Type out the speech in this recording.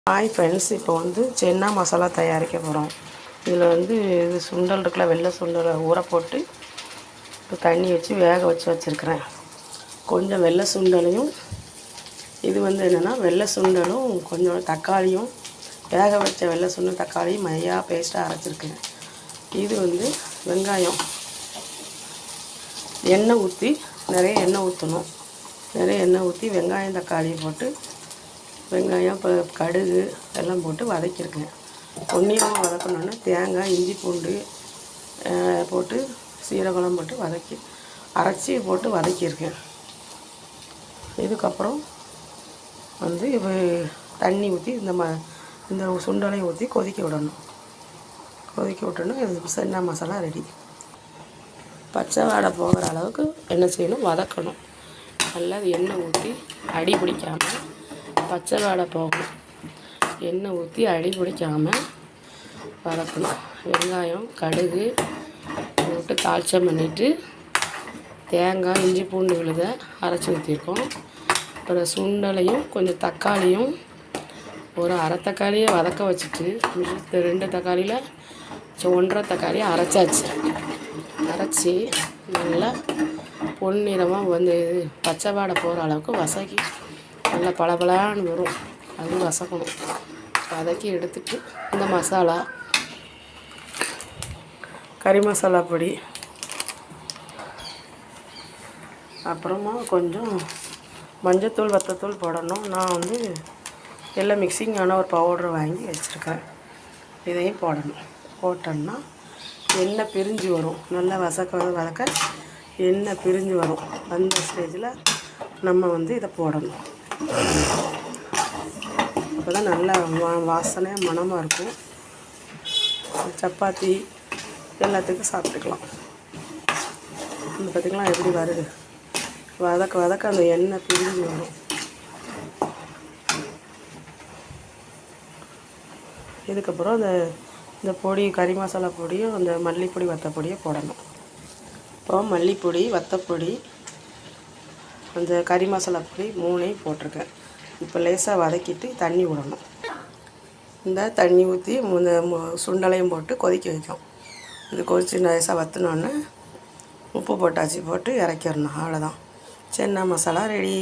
Hi friends, இப்போ வந்து சென்னா மசாலா தயாரிக்க போகிறோம். இதில் வந்து இது சுண்டல் இருக்குல்ல, வெள்ளை சுண்டலை ஊற போட்டு இப்போ தண்ணி வச்சு வேக வச்சுருக்கிறேன். கொஞ்சம் வெள்ளை சுண்டலையும், இது வந்து என்னென்னா வெள்ளை சுண்டலும் கொஞ்சம் தக்காளியும், வேக வச்ச வெள்ளை சுண்டல் தக்காளியும் மையாக பேஸ்ட்டாக அரைச்சிருக்கேன். இது வந்து வெங்காயம், எண்ணெய் ஊற்றி நிறைய எண்ணெய் ஊற்றணும். நிறைய எண்ணெய் ஊற்றி வெங்காயம் தக்காளி போட்டு வெங்காயம் இப்போ கடுகு எல்லாம் போட்டு வதக்கியிருக்கேன். பொன்னிறமாக வதக்கணுன்னா தேங்காய் இஞ்சி பூண்டு போட்டு சீரகம்லாம் போட்டு வதக்கி அரைச்சி போட்டு வதக்கியிருக்கேன். இதுக்கப்புறம் வந்து இப்போ தண்ணி ஊற்றி இந்த சுண்டலையும் ஊற்றி கொதிக்க விடணும். கொதிக்க விட்டோன்னா இது சென்னா மசாலா ரெடி. பச்சை வாடை போகிற அளவுக்கு என்ன செய்யணும், வதக்கணும். நல்லா எண்ணெய் ஊற்றி அடி பிடிக்காமல் பச்சை வாடை போகணும். எண்ணெய் ஊற்றி அடி பிடிக்காமல் வதக்கணும். வெங்காயம் கடுகு போட்டு தாளிச்சம் பண்ணிவிட்டு தேங்காய் இஞ்சி பூண்டு விழுத அரைச்சி ஊற்றிருக்கோம். அப்புறம் சுண்டலையும் கொஞ்சம் தக்காளியும் ஒரு அரை தக்காளியை வதக்க வச்சுட்டு 2 தக்காளியில் 1.5 தக்காளியை அரைச்சாச்சு. அரைச்சி நல்லா பொன்னிறமாக வந்து பச்சை வாடை போகிற அளவுக்கு வதக்கி நல்லா பளபளன்னு வரும். அது வதக்கணும். வதக்கி எடுத்துட்டு இந்த மசாலா, கறி மசாலா பொடி, அப்புறமா கொஞ்சம் மஞ்சத்தூள் வத்தத்தூள் போடணும். நான் வந்து எல்லாம் மிக்சிங்கான ஒரு பவுடர் வாங்கி வச்சுருக்கேன். இதையும் போடணும். போட்டோம்னா எண்ணெய் பிரிஞ்சு வரும். நல்லா வதக்க எண்ணெய் பிரிஞ்சு வரும். அந்த ஸ்டேஜில் நம்ம வந்து இதை போடணும். அப்போ தான் நல்லா வாசனையாக மணமாக இருக்கும். சப்பாத்தி எல்லாத்துக்கும் சாப்பிட்டுக்கலாம். இந்த பார்த்திங்களா எப்படி வருது, வதக்க அந்த எண்ணெய் பிரிஞ்சு வரும். இதுக்கப்புறம் இந்த பொடி கறி மசாலா பொடியும் அந்த மல்லிப்பொடி வத்தப்பொடியை போடணும். இப்போ மல்லிப்பொடி வத்தப்பொடி அந்த கறி மசாலா பொடி 3ஐயும் போட்டிருக்கேன். இப்போ லேசாக வதக்கிட்டு தண்ணி விடணும். இந்த தண்ணி ஊற்றி இந்த சுண்டலையும் போட்டு கொதிக்க வைக்கும். இது கொதித்து லேசாக வற்றினோன்னே உப்பு போட்டாச்சு, போட்டு இறக்கிடணும். அவ்வளோதான், சென்னா மசாலா ரெடி.